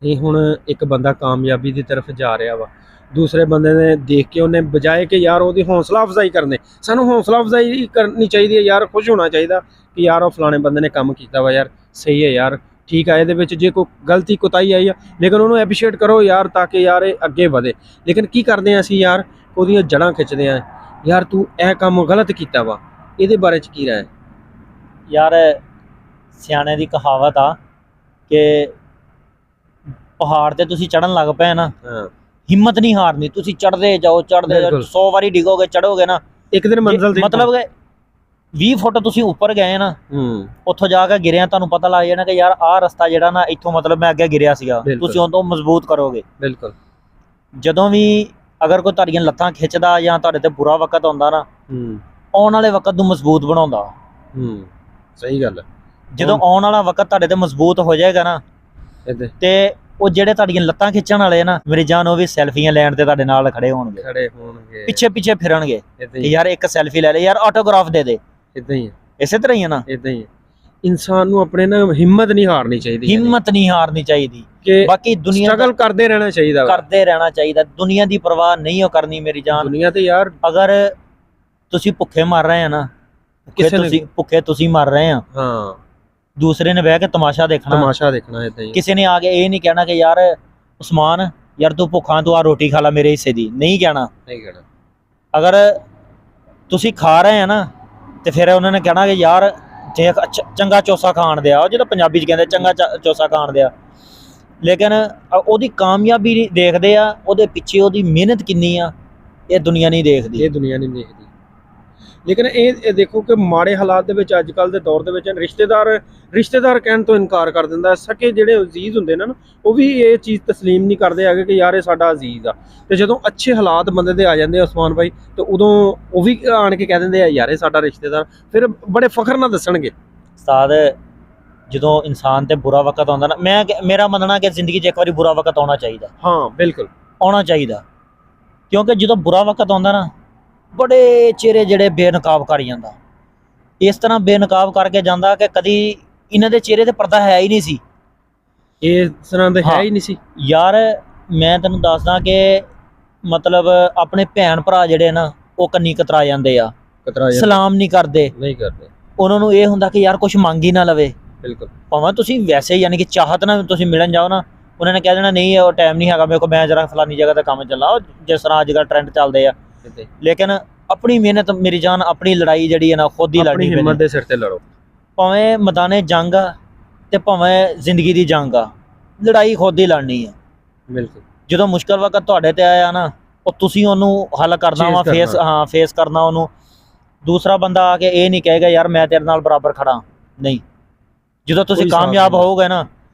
ਇਹ ਹੁਣ ਇੱਕ ਬੰਦਾ ਕਾਮਯਾਬੀ ਦੀ ਤਰਫ ਜਾ ਰਿਹਾ ਵਾ, ਦੂਸਰੇ ਬੰਦੇ ਨੇ ਦੇਖ ਕੇ ਉਹਨੇ ਬਜਾਏ ਕਿ ਯਾਰ ਉਹਦੀ ਹੌਸਲਾ ਅਫਜ਼ਾਈ ਕਰਨੇ, ਸਾਨੂੰ ਹੌਸਲਾ ਅਫਜ਼ਾਈ ਕਰਨੀ ਚਾਹੀਦੀ ਹੈ ਯਾਰ। ਖੁਸ਼ ਹੋਣਾ ਚਾਹੀਦਾ ਕਿ ਯਾਰ ਉਹ ਫਲਾਣੇ ਬੰਦੇ ਨੇ ਕੰਮ ਕੀਤਾ ਵਾ ਯਾਰ, ਸਹੀ ਹੈ ਯਾਰ, ਠੀਕ ਆ। ਇਹਦੇ ਵਿੱਚ ਜੇ ਕੋਈ ਗਲਤੀ ਕੁਤਾਹੀ ਆਈ ਆ, ਲੇਕਿਨ ਉਹਨੂੰ ਐਪਰੀਸ਼ੀਏਟ ਕਰੋ ਯਾਰ, ਤਾਂ ਕਿ ਯਾਰ ਇਹ ਅੱਗੇ ਵਧੇ। ਲੇਕਿਨ ਕੀ ਕਰਦੇ ਆ ਅਸੀਂ ਯਾਰ, ਉਹਦੀਆਂ ਜੜ੍ਹਾਂ ਖਿੱਚਦੇ ਆ। ਯਾਰ ਤੂੰ ਇਹ ਕੰਮ ਗਲਤ ਕੀਤਾ ਵਾ, ਇਹਦੇ ਬਾਰੇ ਚ ਕੀ ਰਾਏ? ਯਾਰ ਸਿਆਣੇ ਦੀ ਕਹਾਵਤ ਆ ਕਿ ਪਹਾੜ ਤੇ ਤੁਸੀਂ ਚੜਨ ਲੱਗ ਪਏ ਨਾ, ਹਿੰਮਤ ਨਹੀਂ ਹਾਰਨੀ, ਤੁਸੀਂ ਚੜਦੇ ਜਾਓ 100 ਵਾਰੀ ਡਿੱਗੋਗੇ, ਚੜੋਗੇ ਨਾ, ਇੱਕ ਦਿਨ ਮੰਜ਼ਿਲ ਤੇ। ਮਤਲਬ ਕਿ 20 ਫੁੱਟ ਤੁਸੀਂ ਉੱਪਰ ਗਏ ਨਾ, ਉੱਥੋਂ ਜਾ ਕੇ ਗਿਰਿਆ, ਤੁਹਾਨੂੰ ਪਤਾ ਲੱਗ ਜਾਣਾ ਕਿ ਯਾਰ ਆਹ ਰਸਤਾ ਜਿਹੜਾ ਨਾ ਇੱਥੋਂ ਮਤਲਬ ਮੈਂ ਅੱਗੇ ਗਿਰਿਆ ਸੀਗਾ, ਤੁਸੀਂ ਉਦੋਂ ਮਜ਼ਬੂਤ ਕਰੋਗੇ। ਬਿਲਕੁਲ। ਜਦੋਂ ਵੀ ਅਗਰ ਕੋਈ ਤੁਹਾਡੀਆਂ ਲੱਤਾਂ ਖਿੱਚਦਾ ਜਾਂ ਤੁਹਾਡੇ ਤੇ ਬੁਰਾ ਵਕਤ ਆਉਂਦਾ ਨਾ, ਆਉਣ ਵਾਲੇ ਵਕਤ ਨੂੰ ਮਜ਼ਬੂਤ ਬਣਾਉਂਦਾ। ਸਹੀ ਗੱਲ। ਜਦੋਂ ਆਉਣ ਵਾਲਾ ਵਕਤ ਤੁਹਾਡੇ ਤੇ ਮਜ਼ਬੂਤ ਹੋ ਜਾਏਗਾ ਨਾ, ਤੇ ਉਹ ਜਿਹੜੇ ਤੁਹਾਡੀਆਂ ਲੱਤਾਂ ਖਿੱਚਣ ਵਾਲੇ ਨਾ, ਮੇਰੀ ਜਾਨ, ਉਹ ਵੀ ਸੈਲਫੀਆਂ ਲੈਣ ਤੇ ਤੁਹਾਡੇ ਨਾਲ ਖੜੇ ਹੋਣਗੇ, ਪਿੱਛੇ ਫਿਰਨਗੇ ਕਿ ਯਾਰ ਇੱਕ ਸੈਲਫੀ ਲੈ ਲੈ, ਯਾਰ ਆਟੋਗ੍ਰਾਫ ਦੇ ਦੇ। ਇਦਾਂ ਹੀ ਇਸੇ ਤਰ੍ਹਾਂ ਹੀ ਹੈ ਨਾ। ਇਦਾਂ ਹੀ ਇਨਸਾਨ ਨੂੰ ਆਪਣੇ ਨਾ ਹਿੰਮਤ ਨਹੀਂ ਹਾਰਨੀ ਚਾਹੀਦੀ, ਕਿ ਬਾਕੀ ਦੁਨੀਆ ਸਟਰਗਲ ਕਰਦੇ ਰਹਿਣਾ ਚਾਹੀਦਾ, ਦੁਨੀਆ ਦੀ ਪਰਵਾਹ ਨਹੀਂ ਕਰਨੀ ਮੇਰੀ ਜਾਨ। ਦੁਨੀਆ ਤੇ ਯਾਰ ਅਗਰ ਤੁਸੀਂ ਭੁੱਖੇ ਮਰ ਰਹੇ ਆ ਨਾ, ਭੁੱਖੇ ਤੁਸੀਂ ਮਰ ਰਹੇ ਆ, ਹਾਂ, ਦੂਸਰੇ ਨੇ ਬਹਿ ਕੇ ਤਮਾਸ਼ਾ ਦੇਖਣਾ ਏਦਾਂ ਹੀ। ਕਿਸੇ ਨੇ ਆ ਕੇ ਇਹ ਨਹੀਂ ਕਹਿਣਾ ਕਿ ਯਾਰ ਉਸਮਾਨ ਯਾਰ ਤੂੰ ਭੁੱਖਾ, ਤੂੰ ਆ ਰੋਟੀ ਖਾ ਲੈ ਮੇਰੇ ਹਿੱਸੇ ਦੀ, ਨਹੀਂ ਕਹਿਣਾ। ਅਗਰ ਤੁਸੀਂ ਖਾ ਰਹੇ ਆ ਨਾ, ਤੇ ਫਿਰ ਉਹਨਾਂ ਨੇ ਕਹਿਣਾ ਕਿ ਯਾਰ ਜੇ ਚੰਗਾ ਚੋਸਾ ਖਾਣ ਦਿਆ, ਉਹ ਜਿਹੜਾ ਪੰਜਾਬੀ ਚ ਕਹਿੰਦੇ ਚੰਗਾ ਚੋਸਾ ਖਾਣ ਦਿਆ। ਲੇਕਿਨ ਉਹਦੀ ਕਾਮਯਾਬੀ ਦੇਖਦੇ ਆ, ਉਹਦੇ ਪਿੱਛੇ ਉਹਦੀ ਮਿਹਨਤ ਕਿੰਨੀ ਆ, ਇਹ ਦੁਨੀਆ ਨਹੀਂ ਦੇਖਦੀ। ਲੇਕਿਨ ਇਹ ਦੇਖੋ ਕਿ ਮਾੜੇ ਹਾਲਾਤ ਦੇ ਵਿੱਚ, ਅੱਜ ਕੱਲ ਦੇ ਦੌਰ ਦੇ ਵਿੱਚ ਰਿਸ਼ਤੇਦਾਰ ਕਹਿਣ ਤੋਂ ਇਨਕਾਰ ਕਰ ਦਿੰਦਾ। ਸਕੇ ਜਿਹੜੇ ਅਜ਼ੀਜ਼ ਹੁੰਦੇ ਨੇ ਨਾ, ਉਹ ਵੀ ਇਹ ਚੀਜ਼ ਤਸਲੀਮ ਨਹੀਂ ਕਰਦੇ ਹੈਗੇ ਕਿ ਯਾਰ ਇਹ ਸਾਡਾ ਅਜ਼ੀਜ਼ ਆ। ਤੇ ਜਦੋਂ ਅੱਛੇ ਹਾਲਾਤ ਬੰਦੇ ਦੇ ਆ ਜਾਂਦੇ ਆ ਉਸਮਾਨ ਭਾਈ, ਤੇ ਉਦੋਂ ਉਹ ਵੀ ਆਣ ਕੇ ਕਹਿ ਦਿੰਦੇ ਆ ਯਾਰ ਇਹ ਸਾਡਾ ਰਿਸ਼ਤੇਦਾਰ, ਫਿਰ ਬੜੇ ਫਖਰ ਨਾਲ ਦੱਸਣਗੇ। ਉਸਤਾਦ, ਜਦੋਂ ਇਨਸਾਨ ਤੇ ਬੁਰਾ ਵਕਤ ਆਉਂਦਾ ਨਾ, ਮੇਰਾ ਮੰਨਣਾ ਕਿ ਜ਼ਿੰਦਗੀ 'ਚ ਇੱਕ ਵਾਰੀ ਬੁਰਾ ਵਕਤ ਆਉਣਾ ਚਾਹੀਦਾ। ਹਾਂ ਬਿਲਕੁਲ ਆਉਣਾ ਚਾਹੀਦਾ, ਕਿਉਂਕਿ ਜਦੋਂ ਬੁਰਾ ਵਕਤ ਆਉਂਦਾ ਨਾ, ਬੜੇ ਚਿਹਰੇ ਜਿਹੜੇ ਬੇਨਕਾਬ ਕਰ ਜਾਂਦਾ, ਇਸ ਤਰ੍ਹਾਂ ਬੇਨਕਾਬ ਕਰਕੇ ਜਾਂਦਾ ਕਿ ਕਦੀ ਇਹਨਾਂ ਦੇ ਚਿਹਰੇ ਤੇ ਪਰਦਾ ਹੈ ਹੀ ਨਹੀਂ ਸੀ, ਇਸ ਤਰ੍ਹਾਂ ਦੇ ਹੈ ਹੀ ਨਹੀਂ ਸੀ। ਯਾਰ ਮੈਂ ਤੈਨੂੰ ਦੱਸਦਾ ਕਿ ਮਤਲਬ ਆਪਣੇ ਭੈਣ ਭਰਾ ਜਿਹੜੇ ਨਾ, ਉਹ ਕੰਨੀ ਕਤਰਾ ਜਾਂਦੇ ਆ, ਸਲਾਮ ਨਹੀਂ ਕਰਦੇ। ਉਹਨਾਂ ਨੂੰ ਇਹ ਹੁੰਦਾ ਕਿ ਯਾਰ ਕੁਛ ਮੰਗ ਹੀ ਨਾ ਲਵੇ। ਬਿਲਕੁਲ। ਭਾਵੇਂ ਤੁਸੀਂ ਵੈਸੇ ਯਾਨੀ ਕਿ ਚਾਹਤ ਨਾਲ ਤੁਸੀਂ ਮਿਲਣ ਜਾਓ ਨਾ, ਉਹਨਾਂ ਨੇ ਕਹਿ ਦੇਣਾ ਨਹੀਂ ਉਹ ਟਾਈਮ ਨਹੀਂ ਹੈਗਾ ਮੇਰੇ ਕੋਲ, ਮੈਂ ਜਰਾ ਫਲਾਨੀ ਜਗ੍ਹਾ ਤੇ ਕੰਮ ਚੱਲਾ, ਜਿਸ ਤਰ੍ਹਾਂ ਅੱਜ ਕੱਲ੍ਹ ਟ੍ਰੈਂਡ ਚੱਲਦੇ ਆ। ਲੇਕਿਨ ਆਪਣੀ ਮਿਹਨਤ ਮੇਰੀ ਜਾਨ, ਆਪਣੀ ਲੜਾਈ ਜਿਹੜੀ ਹੈ ਨਾ ਖੁਦ ਹੀ ਲੜਨੀ, ਹਿੰਮਤ ਦੇ ਸਿਰ ਤੇ ਲੜੋ। ਭਾਵੇਂ ਮੈਦਾਨੇ ਜੰਗ ਆ ਤੇ ਭਾਵੇਂ ਜ਼ਿੰਦਗੀ ਦੀ ਜੰਗ ਆ, ਲੜਾਈ ਖੁਦ ਹੀ ਲੜਨੀ ਆ। ਬਿਲਕੁਲ। ਜਦੋਂ ਮੁਸ਼ਕਲ ਵਕਤ ਤੁਹਾਡੇ ਤੇ ਆਇਆ ਨਾ, ਉਹ ਤੁਸੀਂ ਉਹਨੂੰ ਹੱਲ ਕਰਨਾ ਵਾ, ਫੇਸ ਕਰਨਾ ਉਹਨੂੰ। ਦੂਸਰਾ ਬੰਦਾ ਆ ਕੇ ਇਹ ਨਹੀਂ ਕਹੇਗਾ ਯਾਰ ਮੈਂ ਤੇਰੇ ਨਾਲ ਬਰਾਬਰ ਖੜਾ, ਨਹੀਂ। ਜਦੋਂ ਤੁਸੀਂ ਕਾਮਯਾਬ ਹੋਵੋਗੇ ਨਾ,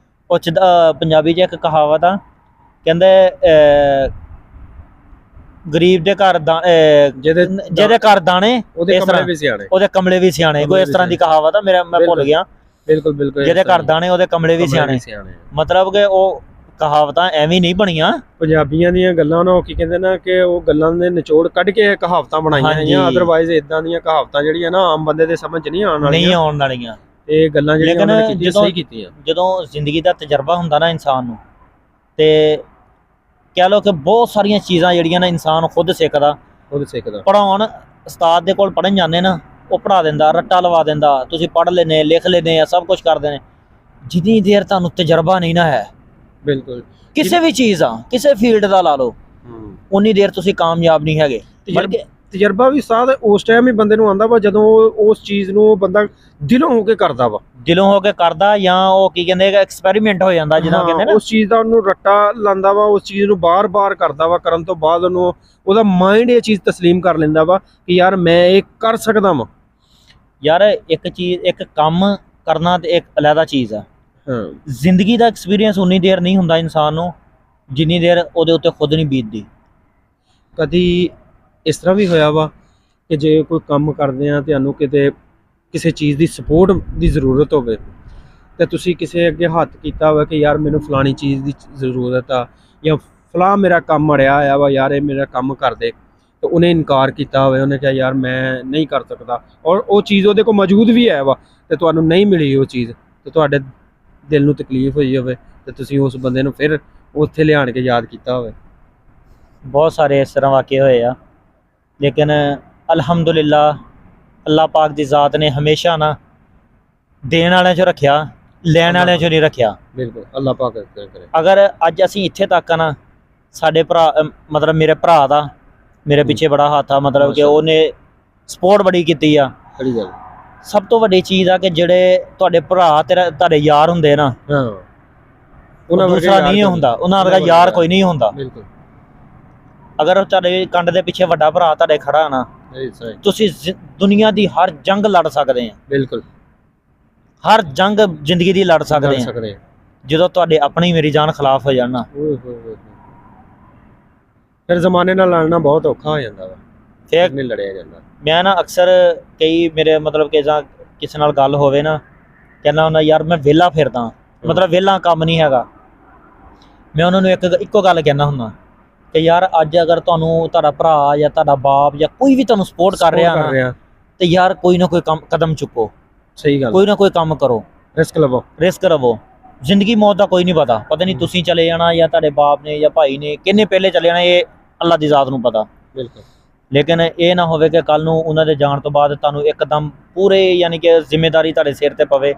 ਉਹ 'ਚ ਪੰਜਾਬੀ 'ਚ ਇੱਕ ਕਹਾਵਤ ਆ, ਕਹਿੰਦੇ ਗਰੀਬ ਦੇ ਘਰ ਜਿਹਦੇ ਘਰ ਦਾਣੇ ਉਹਦੇ ਇਸ ਕਮਰੇ ਤਰ੍ਹਾਂ ਵੀ ਸਿਆਣੇ। ਉਹਦੇ ਕਮਲੇ ਵੀ ਸਿਆਣੇ, ਕੋਈ ਇਸ ਤਰ੍ਹਾਂ ਦੀ ਕਹਾਵਤ ਆ, ਮੈਂ ਭੁੱਲ ਗਿਆ। ਬਿਲਕੁਲ ਬਿਲਕੁਲ, ਜਿਹਦੇ ਘਰ ਦਾਣੇ ਉਹਦੇ ਕਮਲੇ ਵੀ ਸਿਆਣੇ। ਮਤਲਬ ਕਿ ਉਹ ਕਹਾਵਤਾਂ ਐਵੇਂ ਨਹੀਂ ਬਣੀਆਂ, ਪੰਜਾਬੀਆਂ ਦੀਆਂ ਗੱਲਾਂ ਨਾ, ਉਹ ਕੀ ਕਹਿੰਦੇ ਨਾ ਕਿ ਉਹ ਗੱਲਾਂ ਦੇ ਨਿਚੋੜ ਕੱਢ ਕੇ ਕਹਾਵਤਾਂ ਬਣਾਈਆਂ ਹੈਗੀਆਂ। ਅਦਰਵਾਈਜ਼ ਇਦਾਂ ਦੀਆਂ ਕਹਾਵਤਾਂ ਜਿਹੜੀਆਂ ਨਾ ਆਮ ਬੰਦੇ ਦੇ ਸਮਝ ਨਹੀਂ ਆਉਣ ਵਾਲੀਆਂ। ਇਹ ਗੱਲਾਂ ਜਿਹੜੀਆਂ ਉਹਨਾਂ ਨੇ ਕੀਤੀਆਂ ਸਹੀ ਕੀਤੀਆਂ। ਜਦੋਂ ਜ਼ਿੰਦਗੀ ਦਾ ਤਜਰਬਾ ਹੁੰਦਾ ਨਾ ਇਨਸਾਨ ਨੂੰ, ਤੇ ਕਹਿ ਲਓ ਕਿ ਬਹੁਤ ਸਾਰੀਆਂ ਚੀਜ਼ਾਂ ਜਿਹੜੀਆਂ ਨਾ ਇਨਸਾਨ ਖੁਦ ਸਿੱਖਦਾ। ਪੜ੍ਹਾਉਣ ਉਸਤਾਦ ਦੇ ਕੋਲ ਪੜ੍ਹਨ ਜਾਂਦੇ ਨਾ, ਉਹ ਪੜ੍ਹਾ ਦਿੰਦਾ, ਰੱਟਾ ਲਵਾ ਦਿੰਦਾ, ਤੁਸੀਂ ਪੜ੍ਹ ਲੈਨੇ, ਲਿਖ ਲੈਨੇ ਆ, ਸਭ ਕੁਝ ਕਰਦੇ ਨੇ। ਜਿੰਨੀ ਦੇਰ ਤੁਹਾਨੂੰ ਤਜਰਬਾ ਨਹੀਂ ਨਾ ਹੈ, ਬਿਲਕੁਲ ਕਿਸੇ ਵੀ ਚੀਜ਼ ਆ, ਕਿਸੇ ਫੀਲਡ ਦਾ ਲਾ ਲਓ, ਉਨੀ ਦੇਰ ਤੁਸੀਂ ਕਾਮਯਾਬ ਨਹੀਂ ਹੈਗੇ। ਤਜਰਬਾ ਵੀ ਸਾਧ ਉਸ ਟਾਈਮ ਹੀ ਬੰਦੇ ਨੂੰ ਆਉਂਦਾ ਵਾ ਜਦੋਂ ਉਸ ਚੀਜ਼ ਨੂੰ ਬੰਦਾ ਦਿਲੋਂ ਹੋ ਕੇ ਕਰਦਾ ਵਾ, ਜਾਂ ਉਹ ਕੀ ਕਹਿੰਦੇ ਐਕਸਪੈਰੀਮੈਂਟ ਹੋ ਜਾਂਦਾ, ਜਿਹਨਾਂ ਕਹਿੰਦੇ ਨਾ, ਉਸ ਚੀਜ਼ ਦਾ ਉਹਨੂੰ ਰੱਟਾ ਲਾਂਦਾ ਵਾ, ਉਸ ਚੀਜ਼ ਨੂੰ ਬਾਰ-ਬਾਰ ਕਰਦਾ ਵਾ। ਕਰਨ ਤੋਂ ਬਾਅਦ ਉਹਦਾ ਮਾਈਂਡ ਇਹ ਚੀਜ਼ ਤਸਲੀਮ ਕਰ ਲੈਂਦਾ ਵਾ ਕਿ ਯਾਰ ਮੈਂ ਇਹ ਕਰ ਸਕਦਾ ਵਾਂ। ਯਾਰ ਇੱਕ ਕੰਮ ਕਰਨਾ ਤੇ ਇੱਕ ਅਲੱਗਾ ਚੀਜ਼ ਆ। ਜ਼ਿੰਦਗੀ ਦਾ ਐਕਸਪੀਰੀਅੰਸ ਉਨੀ ਦੇਰ ਨਹੀਂ ਹੁੰਦਾ ਇਨਸਾਨ ਨੂੰ ਜਿੰਨੀ ਦੇਰ ਉਹਦੇ ਉੱਤੇ ਖੁਦ ਨਹੀਂ ਬੀਤਦੀ। ਕਦੀ ਇਸ ਤਰ੍ਹਾਂ ਵੀ ਹੋਇਆ ਵਾ ਕਿ ਜੇ ਕੋਈ ਕੰਮ ਕਰਦੇ ਆ, ਤੁਹਾਨੂੰ ਕਿਤੇ ਕਿਸੇ ਚੀਜ਼ ਦੀ ਸਪੋਰਟ ਦੀ ਜ਼ਰੂਰਤ ਹੋਵੇ, ਤੇ ਤੁਸੀਂ ਕਿਸੇ ਅੱਗੇ ਹੱਥ ਕੀਤਾ ਹੋਵੇ ਕਿ ਯਾਰ ਮੈਨੂੰ ਫਲਾਣੀ ਚੀਜ਼ ਦੀ ਜ਼ਰੂਰਤ ਆ, ਜਾਂ ਫਲਾਂ ਮੇਰਾ ਕੰਮ ਅੜਿਆ ਆਇਆ ਵਾ, ਯਾਰ ਇਹ ਮੇਰਾ ਕੰਮ ਕਰ ਦੇ, ਤੇ ਉਹਨੇ ਇਨਕਾਰ ਕੀਤਾ ਹੋਵੇ, ਉਹਨੇ ਕਿਹਾ ਯਾਰ ਮੈਂ ਨਹੀਂ ਕਰ ਸਕਦਾ, ਔਰ ਉਹ ਚੀਜ਼ ਉਹਦੇ ਕੋਲ ਮੌਜੂਦ ਵੀ ਹੈ ਵਾ, ਤੇ ਤੁਹਾਨੂੰ ਨਹੀਂ ਮਿਲੀ ਉਹ ਚੀਜ਼, ਤੇ ਤੁਹਾਡੇ ਦਿਲ ਨੂੰ ਤਕਲੀਫ ਹੋਈ ਹੋਵੇ, ਤੇ ਤੁਸੀਂ ਉਸ ਬੰਦੇ ਨੂੰ ਫਿਰ ਉੱਥੇ ਲਿਆਣ ਕੇ ਯਾਦ ਕੀਤਾ ਹੋਵੇ। ਬਹੁਤ ਸਾਰੇ ਇਸ ਤਰ੍ਹਾਂ ਵਾਕਿਏ ਹੋਏ ਆ, ਲੇਕਿਨ ਅਲਹਮਦੁਲਿਲਾ ਅੱਲਾਹ ਪਾਕ ਦੀ ਜ਼ਾਤ ਨੇ ਹਮੇਸ਼ਾ ਨਾ ਦੇਣ ਵਾਲਿਆਂ 'ਚ ਰੱਖਿਆ, ਲੈਣ ਵਾਲਿਆਂ 'ਚ ਨਹੀਂ ਰੱਖਿਆ। ਬਿਲਕੁਲ, ਅੱਲਾਹ ਪਾਕ ਕਰੇ। ਅਗਰ ਅੱਜ ਅਸੀਂ ਇੱਥੇ ਤੱਕ ਆ ਨਾ, ਸਾਡੇ ਭਰਾ, ਮਤਲਬ ਮੇਰੇ ਭਰਾ ਦਾ ਮੇਰੇ ਪਿੱਛੇ ਬੜਾ ਹੱਥ ਆ, ਮਤਲਬ ਕਿ ਉਹਨੇ ਸਪੋਰਟ ਬੜੀ ਕੀਤੀ ਆ। ਬੜੀ ਗੱਲ। ਸਭ ਤੋਂ ਵੱਡੀ ਚੀਜ਼ ਆ ਕਿ ਜਿਹੜੇ ਤੁਹਾਡੇ ਭਰਾ ਤੁਹਾਡੇ ਯਾਰ ਹੁੰਦੇ ਨਾ, ਉਹਨਾਂ ਦੂਸਰਾ ਨਹੀਂ ਹੁੰਦਾ, ਉਹਨਾਂ ਵਰਗਾ ਯਾਰ ਕੋਈ ਨਹੀਂ ਹੁੰਦਾ। ਬਿਲਕੁਲ। ਅਗਰ ਤੁਹਾਡੇ ਕੰਡ ਦੇ ਪਿੱਛੇ ਵੱਡਾ ਭਰਾ ਤੁਹਾਡੇ ਖੜਾ ਨਾ, ਤੁਸੀਂ ਦੁਨੀਆ ਦੀ ਹਰ ਜੰਗ ਲੜ ਸਕਦੇ ਆ। ਬਿਲਕੁਲ, ਹਰ ਜੰਗ ਜ਼ਿੰਦਗੀ ਦੀ ਲੜ ਸਕਦੇ ਆ। ਜਦੋਂ ਤੁਹਾਡੇ ਆਪਣੀ ਮੇਰੀ ਜਾਨ ਖਿਲਾਫ ਹੋ ਜਾਣਾ, ਫਿਰ ਜ਼ਮਾਨੇ ਨਾਲ ਲੜਨਾ ਬਹੁਤ ਔਖਾ ਹੋ ਜਾਂਦਾ ਵਾ, ਫਿਰ ਨਹੀਂ ਲੜਿਆ ਜਾਂਦਾ। ਮੈਂ ਨਾ ਅਕਸਰ ਕਈ ਮੇਰੇ ਮਤਲਬ ਕਿ ਜਾਂ ਕਿਸੇ ਨਾਲ ਗੱਲ ਹੋਵੇ ਨਾ, ਕਹਿੰਦਾ ਹੁੰਦਾ ਯਾਰ ਮੈਂ ਵਿਹਲਾ ਫਿਰਦਾ, ਮਤਲਬ ਵਿਹਲਾ ਕੰਮ ਨਹੀਂ ਹੈਗਾ। ਮੈਂ ਉਹਨਾਂ ਨੂੰ ਇੱਕੋ ਗੱਲ ਕਹਿਣਾ ਹੁੰਦਾ ਕਿ ਯਾਰ ਅੱਜ ਅਗਰ ਤੁਹਾਡਾ ਭਰਾ ਜਾਂ ਤੁਹਾਡਾ ਬਾਪ ਜਾਂ ਕੋਈ ਵੀ ਤੁਹਾਨੂੰ ਸਪੋਰਟ ਕਰ ਰਿਹਾ ਨਾ, ਤੇ ਯਾਰ ਕੋਈ ਨਾ ਕੋਈ ਕਦਮ ਚੁੱਕੋ। ਸਹੀ ਗੱਲ, ਕੋਈ ਨਾ ਕੋਈ ਕੰਮ ਕਰੋ, ਰਿਸਕ ਲਵੋ। ਜ਼ਿੰਦਗੀ ਮੌਤ ਦਾ ਕੋਈ ਨਹੀਂ ਪਤਾ ਨਹੀਂ ਤੁਸੀਂ ਚਲੇ ਜਾਣਾ ਜਾਂ ਤੁਹਾਡੇ ਬਾਪ ਨੇ ਜਾਂ ਭਾਈ ਨੇ ਕਿੰਨੇ ਪਹਿਲੇ ਚਲੇ ਜਾਣਾ, ਇਹ ਅੱਲਾ ਦੀ ਜ਼ਾਤ ਨੂੰ ਪਤਾ। ਬਿਲਕੁਲ। ਲੇਕਿਨ ਇਹ ਨਾ ਹੋਵੇ ਕਿ ਕੱਲ ਨੂੰ ਉਹਨਾਂ ਦੇ ਜਾਣ ਤੋਂ ਬਾਅਦ ਤੁਹਾਨੂੰ ਇੱਕਦਮ ਪੂਰੇ ਯਾਨੀ ਕਿ ਜ਼ਿੰਮੇਵਾਰੀ ਤੁਹਾਡੇ ਸਿਰ ਤੇ ਪਵੇ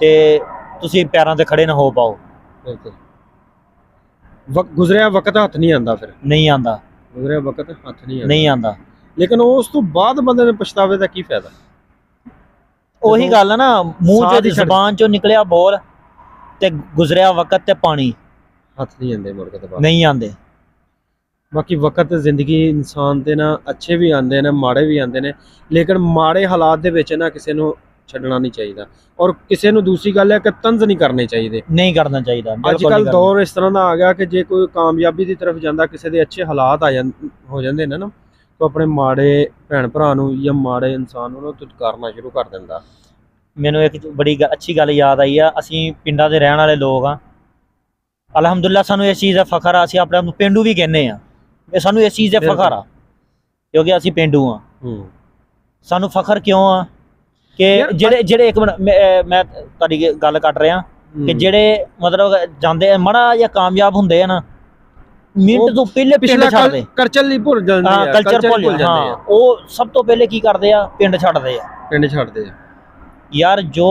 ਤੇ ਤੁਸੀਂ ਪੈਰਾਂ ਤੇ ਖੜੇ ਨਾ ਹੋ ਪਾਓ। ਬਿਲਕੁਲ। ਗੁਜ਼ਰਿਆ ਵਕਤ ਹੱਥ ਨਹੀਂ ਆਉਂਦਾ, ਫਿਰ ਨਹੀਂ ਆਉਂਦਾ, ਗੁਜ਼ਰਿਆ ਵਕਤ ਹੱਥ ਨਹੀਂ ਆਉਂਦਾ। ਲੇਕਿਨ ਉਸ ਤੋਂ ਬਾਅਦ ਬੰਦੇ ਦੇ ਪਛਤਾਵੇ ਦਾ ਕੀ ਫਾਇਦਾ? ਉਹੀ ਗੱਲ ਹੈ ਨਾ, ਮੂੰਹ ਚੋਂ ਜ਼ੁਬਾਨ ਚੋਂ ਨਿਕਲਿਆ ਬੋਲ ਤੇ ਗੁਜ਼ਰਿਆ ਵਕਤ ਤੇ ਪਾਣੀ ਹੱਥ ਨਹੀਂ ਆਉਂਦੇ, ਮੁੜ ਕੇ ਨਹੀਂ ਆਉਂਦੇ। ਬਾਕੀ ਵਕਤ ਜ਼ਿੰਦਗੀ ਇਨਸਾਨ ਦੇ ਨਾ ਅੱਛੇ ਵੀ ਆਉਂਦੇ ਨੇ, ਮਾੜੇ ਵੀ ਆਉਂਦੇ ਨੇ, ਲੇਕਿਨ ਮਾੜੇ ਹਾਲਾਤ ਦੇ ਵਿੱਚ ਨਾ ਕਿਸੇ ਨੂੰ ਛੱਡਣਾ ਨਹੀਂ ਚਾਹੀਦਾ, ਔਰ ਕਿਸੇ ਨੂੰ ਦੂਸਰੀ ਗੱਲ ਹੈ ਕਿ ਤੰਜ਼ ਨਹੀਂ ਕਰਨੇ ਚਾਹੀਦੇ। ਨਹੀਂ ਕਰਨਾ ਚਾਹੀਦਾ। ਅੱਜ ਕੱਲ ਦੌਰ ਇਸ ਤਰ੍ਹਾਂ ਦਾ ਆ ਗਿਆ ਕਿ ਜੇ ਕੋਈ ਕਾਮਯਾਬੀ ਦੀ ਤਰਫ ਜਾਂਦਾ, ਕਿਸੇ ਦੇ ਅੱਛੇ ਹਾਲਾਤ ਹੋ ਜਾਂਦੇ ਨੇ ਨਾ, ਤਾਂ ਆਪਣੇ ਮਾੜੇ ਭੈਣ ਭਰਾ ਨੂੰ ਜਾਂ ਮਾੜੇ ਇਨਸਾਨ ਨੂੰ ਤੁਤਕਾਰਨਾ ਸ਼ੁਰੂ ਕਰ ਦਿੰਦਾ। ਮੈਨੂੰ ਇੱਕ ਬੜੀ ਅੱਛੀ ਗੱਲ ਯਾਦ ਆਈ ਆ, ਅਸੀਂ ਪਿੰਡਾਂ ਦੇ ਰਹਿਣ ਵਾਲੇ ਲੋਕ ਆ, ਅਲਹਮਦੁਲਿਲਾ ਸਾਨੂੰ ਇਸ ਚੀਜ਼ ਦਾ ਫਖਰ ਆ, ਅਸੀਂ ਆਪਣੇ ਆਪ ਨੂੰ ਪੇਂਡੂ ਵੀ ਕਹਿੰਦੇ ਆ, ਸਾਨੂੰ ਇਸ ਚੀਜ਼ ਦਾ ਫਖਰ ਆ ਕਿਉਂਕਿ ਅਸੀਂ ਪੇਂਡੂ ਆ। ਸਾਨੂੰ ਫਖਰ ਕਿਉਂ ਆ ਕਿ ਜਿਹੜੇ ਇੱਕ ਮਿੰਟ ਮੈਂ ਤੁਹਾਡੀ ਗੱਲ ਕੱਟ ਰਿਹਾ ਕਿ ਜਿਹੜੇ ਮਤਲਬ ਜਾਂਦੇ ਮਾੜਾ ਜਾਂ ਕਾਮਯਾਬ ਹੁੰਦੇ ਆ ਨਾ, ਮਿੰਟ ਤੋਂ ਪਹਿਲੇ ਪਿੰਡ ਛੱਡਦੇ, ਕਲਚਰ ਨਹੀਂ ਭੁੱਲ ਜਾਂਦੇ। ਕਲਚਰ ਭੁੱਲ ਜਾਂਦੇ ਆ। ਉਹ ਸਭ ਤੋਂ ਪਹਿਲੇ ਕੀ ਕਰਦੇ ਆ? ਪਿੰਡ ਛੱਡਦੇ ਆ। ਯਾਰ ਜੋ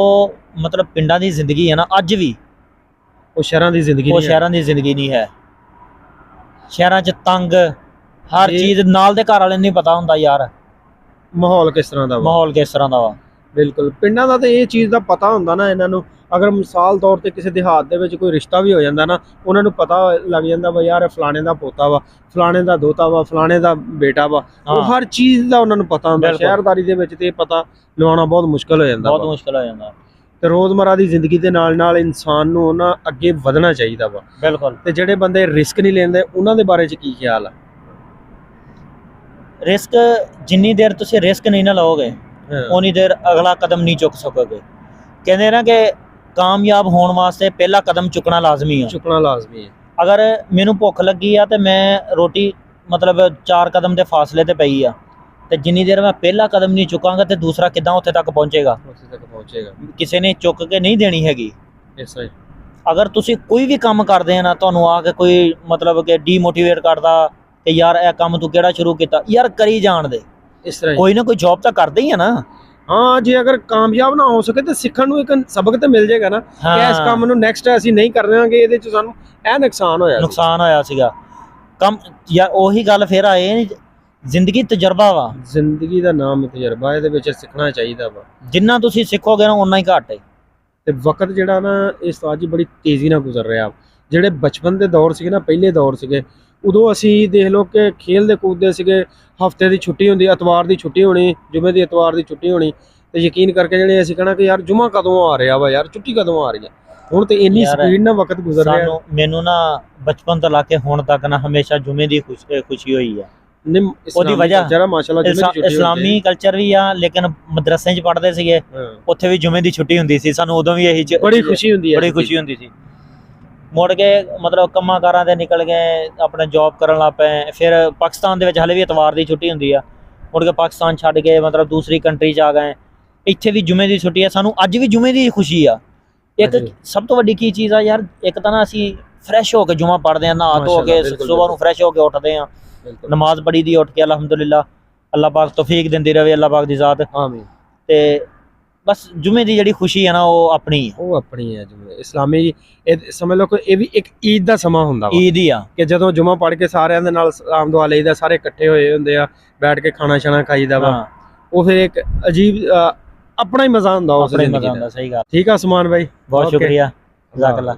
ਮਤਲਬ ਪਿੰਡਾਂ ਦੀ ਜ਼ਿੰਦਗੀ ਹੈ ਨਾ, ਅੱਜ ਵੀ ਉਹ ਸ਼ਹਿਰਾਂ ਦੀ ਜ਼ਿੰਦਗੀ ਨਹੀਂ ਹੈ। ਸ਼ਹਿਰਾਂ 'ਚ ਤੰਗ ਹਰ ਚੀਜ਼, ਨਾਲ ਦੇ ਘਰ ਵਾਲੇ ਨੂੰ ਨਹੀਂ ਪਤਾ ਹੁੰਦਾ ਯਾਰ ਮਾਹੌਲ ਕਿਸ ਤਰ੍ਹਾਂ ਦਾ ਵਾ। ਬਿਲਕੁਲ। ਪਿੰਡਾਂ ਦਾ ਤਾਂ ਇਹ ਚੀਜ਼ ਦਾ ਪਤਾ ਹੁੰਦਾ ਨਾ ਇਹਨਾਂ ਨੂੰ। ਅਗਰ ਮਿਸਾਲ ਤੌਰ ਤੇ ਕਿਸੇ ਦਿਹਾਤ ਦੇ ਵਿੱਚ ਕੋਈ ਰਿਸ਼ਤਾ ਵੀ ਹੋ ਜਾਂਦਾ ਨਾ, ਉਹਨਾਂ ਨੂੰ ਪਤਾ ਲੱਗ ਜਾਂਦਾ ਵਾ ਯਾਰ ਫਲਾਣੇ ਦਾ ਪੋਤਾ ਵਾ, ਫਲਾਣੇ ਦਾ ਦੋਤਾ ਵਾ, ਫਲਾਣੇ ਦਾ ਬੇਟਾ ਵਾ। ਉਹ ਹਰ ਚੀਜ਼ ਦਾ ਉਹਨਾਂ ਨੂੰ ਪਤਾ ਹੁੰਦਾ। ਸ਼ਹਿਰਦਾਰੀ ਦੇ ਵਿੱਚ ਤੇ ਪਤਾ ਲਵਾਉਣਾ ਬਹੁਤ ਮੁਸ਼ਕਲ ਹੋ ਜਾਂਦਾ। ਤੇ ਰੋਜ਼ਮਰਾ ਦੀ ਜ਼ਿੰਦਗੀ ਦੇ ਨਾਲ ਨਾਲ ਇਨਸਾਨ ਨੂੰ ਉਹਨਾਂ ਅੱਗੇ ਵਧਣਾ ਚਾਹੀਦਾ ਵਾ। ਬਿਲਕੁਲ। ਤੇ ਜਿਹੜੇ ਬੰਦੇ ਰਿਸਕ ਨਹੀਂ ਲੈਂਦੇ ਉਹਨਾਂ ਦੇ ਬਾਰੇ ਚ ਕੀ ਖਿਆਲ ਆ? ਰਿਸਕ ਜਿੰਨੀ ਦੇਰ ਤੁਸੀਂ ਰਿਸਕ ਨਹੀਂ ਨਾ ਲਓਗੇ ਉਨੀ ਦੇਰ ਅਗਲਾ ਕਦਮ ਨਹੀਂ ਚੁੱਕ ਸਕੋਗੇ। ਕਹਿੰਦੇ ਨਾ ਕਿ ਕਾਮਯਾਬ ਹੋਣ ਵਾਸਤੇ ਪਹਿਲਾ ਕਦਮ ਚੁੱਕਣਾ ਲਾਜ਼ਮੀ ਆ। ਚੁੱਕਣਾ ਲਾਜ਼ਮੀ ਹੈ। ਅਗਰ ਮੈਨੂੰ ਭੁੱਖ ਲੱਗੀ ਆ ਤੇ ਮੈਂ ਰੋਟੀ ਮਤਲਬ 4 ਕਦਮ ਦੇ ਫਾਸਲੇ ਤੇ ਪਈ ਆ, ਤੇ ਜਿੰਨੀ ਦੇਰ ਮੈਂ ਪਹਿਲਾ ਕਦਮ ਨਹੀਂ ਚੁੱਕਾਂਗਾ ਤੇ ਦੂਸਰਾ ਕਿੱਦਾਂ ਉੱਥੇ ਤੱਕ ਪਹੁੰਚੇਗਾ? ਉੱਥੇ ਤੱਕ ਪਹੁੰਚੇਗਾ। ਕਿਸੇ ਨੇ ਚੁੱਕ ਕੇ ਨਹੀਂ ਦੇਣੀ ਹੈਗੀ। ਇਸ ਤਰ੍ਹਾਂ ਅਗਰ ਤੁਸੀਂ ਕੋਈ ਵੀ ਕੰਮ ਕਰਦੇ ਆ ਨਾ, ਤੁਹਾਨੂੰ ਆ ਕੇ ਕੋਈ ਮਤਲਬ ਕਿ ਡੀਮੋਟੀਵੇਟ ਕਰਦਾ ਕਿ ਯਾਰ ਇਹ ਕੰਮ ਤੂੰ ਕਿਹੜਾ ਸ਼ੁਰੂ ਕੀਤਾ, ਯਾਰ ਕਰੀ ਜਾਣ ਦੇ। ਇਸ ਤਰ੍ਹਾਂ ਕੋਈ ਨਾ ਕੋਈ ਜੌਬ ਤਾਂ ਕਰਦੇ ਹੀ ਆ ਨਾ। ਹਾਂ, ਜੇ ਅਗਰ ਕਾਮਯਾਬ ਨਾ ਹੋ ਸਕੇ ਤੇ ਸਿੱਖਣ ਨੂੰ ਇੱਕ ਸਬਕ ਤੇ ਮਿਲ ਜਾਏਗਾ ਨਾ ਕਿ ਇਸ ਕੰਮ ਨੂੰ ਨੈਕਸਟ ਅਸੀਂ ਨਹੀਂ ਕਰਨਾਂਗੇ, ਇਹਦੇ ਚ ਸਾਨੂੰ ਇਹ ਨੁਕਸਾਨ ਹੋਇਆ ਸੀਗਾ ਕੰਮ। ਯਾਰ ਉਹੀ ਗੱਲ ਫਿਰ ਆਏ, ਜ਼ਿੰਦਗੀ ਤਜਰਬਾ ਵਾ। ਜ਼ਿੰਦਗੀ ਦਾ ਨਾਮ ਤਜਰਬਾ, ਇਹਦੇ ਵਿੱਚ ਸਿੱਖਣਾ ਚਾਹੀਦਾ ਵਾ। ਜਿੰਨਾ ਤੁਸੀਂ ਸਿੱਖੋਗੇ ਨਾ ਉਨਾ ਹੀ ਘੱਟ ਹੈ। ਤੇ ਵਕਤ ਜਿਹੜਾ ਨਾ ਇਹ ਉਸਤਾਦ ਜੀ ਬੜੀ ਤੇਜ਼ੀ ਨਾਲ ਗੁਜ਼ਰ ਰਿਹਾ। ਜਿਹੜੇ ਬਚਪਨ ਦੇ ਦੌਰ ਸੀਗੇ ਨਾ, ਪਹਿਲੇ ਦੌਰ ਸੀਗੇ, ਉਦੋਂ ਅਸੀਂ ਦੇਖ ਲਓ ਕਿ ਖੇਲਦੇ ਕੂਦਦੇ ਸੀਗੇ। ਹਫਤੇ ਦੀ ਛੁੱਟੀ ਹੁੰਦੀ, ਐਤਵਾਰ ਦੀ ਛੁੱਟੀ ਹੋਣੀ, ਜੁਮੇ ਦੀ ਐਤਵਾਰ ਦੀ ਛੁੱਟੀ ਹੋਣੀ, ਤੇ ਯਕੀਨ ਕਰਕੇ ਜਿਹੜੇ ਅਸੀਂ ਕਹਿਣਾ ਕਿ ਯਾਰ ਜੁਮਾ ਕਦੋਂ ਆ ਰਿਹਾ ਵਾ, ਯਾਰ ਛੁੱਟੀ ਕਦੋਂ ਆ ਰਹੀ ਹੈ। ਹੁਣ ਤੇ ਇੰਨੀ ਸਪੀਡ ਨਾਲ ਵਕਤ ਗੁਜ਼ਰ ਰਿਹਾ। ਮੈਨੂੰ ਨਾ ਬਚਪਨ ਤੋਂ ਲਾ ਕੇ ਹੁਣ ਤੱਕ ਨਾ ਹਮੇਸ਼ਾ ਜੁਮੇ ਦੀ ਖੁਸ਼ੀ ਹੋਈ ਆ। ਉਹਦੀ ਵਜ੍ਹਾ ਜਰਾ ਮਾਸ਼ਾਅੱਲਾ ਇਸਲਾਮੀ ਕਲਚਰ ਵੀ ਆ, ਲੇਕਿਨ ਮਦਰਸੇ 'ਚ ਪੜ੍ਹਦੇ ਸੀਗੇ, ਉੱਥੇ ਵੀ ਜੁਮੇ ਦੀ ਛੁੱਟੀ ਹੁੰਦੀ ਸੀ। ਸਾਨੂੰ ਉਦੋਂ ਵੀ ਇਹੀ ਬੜੀ ਖੁਸ਼ੀ ਹੁੰਦੀ ਸੀ। ਮੁੜ ਕੇ ਮਤਲਬ ਕੰਮਾਂ ਕਾਰਾਂ ਤੇ ਨਿਕਲ ਗਏ, ਆਪਣੇ ਜੌਬ ਕਰਨ ਲੱਗ ਪਏ। ਫਿਰ ਪਾਕਿਸਤਾਨ ਦੇ ਵਿੱਚ ਹਲੇ ਵੀ ਐਤਵਾਰ ਦੀ ਛੁੱਟੀ ਹੁੰਦੀ ਆ। ਮੁੜ ਕੇ ਪਾਕਿਸਤਾਨ ਛੱਡ ਕੇ ਮਤਲਬ ਦੂਸਰੀ ਕੰਟਰੀ 'ਚ ਆ ਗਏ। ਇੱਥੇ ਵੀ ਜੁਮੇ ਦੀ ਛੁੱਟੀ ਆ, ਸਾਨੂੰ ਅੱਜ ਵੀ ਜੁਮੇ ਦੀ ਖੁਸ਼ੀ ਆ। ਇੱਕ ਸਭ ਤੋਂ ਵੱਡੀ ਕੀ ਚੀਜ਼ ਆ ਯਾਰ, ਇੱਕ ਤਾਂ ਨਾ ਅਸੀਂ ਫਰੈਸ਼ ਹੋ ਕੇ ਜੁਮਾ ਪੜ੍ਹਦੇ ਆ, ਨਹਾ ਧੋ ਕੇ ਸੁਬਾਹ ਨੂੰ ਫਰੈਸ਼ ਹੋ ਕੇ ਉੱਠਦੇ ਆ, ਨਮਾਜ਼ ਪੜ੍ਹੀ ਦੀ ਉੱਠ ਕੇ ਅਲਹਮਦੁਲਿਲਾ। ਅੱਲਾਹ ਪਾਕ ਤੌਫੀਕ ਦਿੰਦੀ ਰਵੇ, ਅੱਲਾਹ ਪਾਕ ਦੀ ਜ਼ਾਤ। ਆਮੀਨ। ਤੇ ਬਸ ਜੁਮੇ ਦੀ ਜਿਹੜੀ ਖੁਸ਼ੀ ਹੈ ਨਾ ਉਹ ਆਪਣੀ ਹੈ। ਜੁਮੇ ਇਸਲਾਮੀ ਇਹ ਸਮਝ ਲਓ ਕਿ ਇਹ ਵੀ ਇੱਕ ਈਦ ਦਾ ਸਮਾਂ ਹੁੰਦਾ ਵਾ। ਈਦ ਹੀ ਆ ਕਿ ਜਦੋਂ ਜੁਮਾ ਪੜ੍ਹ ਕੇ ਸਾਰਿਆਂ ਦੇ ਨਾਲ ਸਲਾਮ ਦੁਆ ਲਈਦਾ, ਸਾਰੇ ਇਕੱਠੇ ਹੋਏ ਹੁੰਦੇ ਆ, ਬੈਠ ਕੇ ਖਾਣਾ ਛਾਣਾ ਖਾਈਦਾ ਵਾ। ਉਹ ਫਿਰ ਇੱਕ ਅਜੀਬ ਆਪਣਾ ਹੀ ਮਜ਼ਾ ਹੁੰਦਾ ਉਸ ਜ਼ਿੰਦਗੀ ਦਾ। ਸਹੀ ਗੱਲ। ਠੀਕ ਆ ਉਸਮਾਨ ਭਾਈ, ਬਹੁਤ ਸ਼ੁਕਰੀਆ, ਜਜ਼ਾਕ ਅੱਲਾਹ।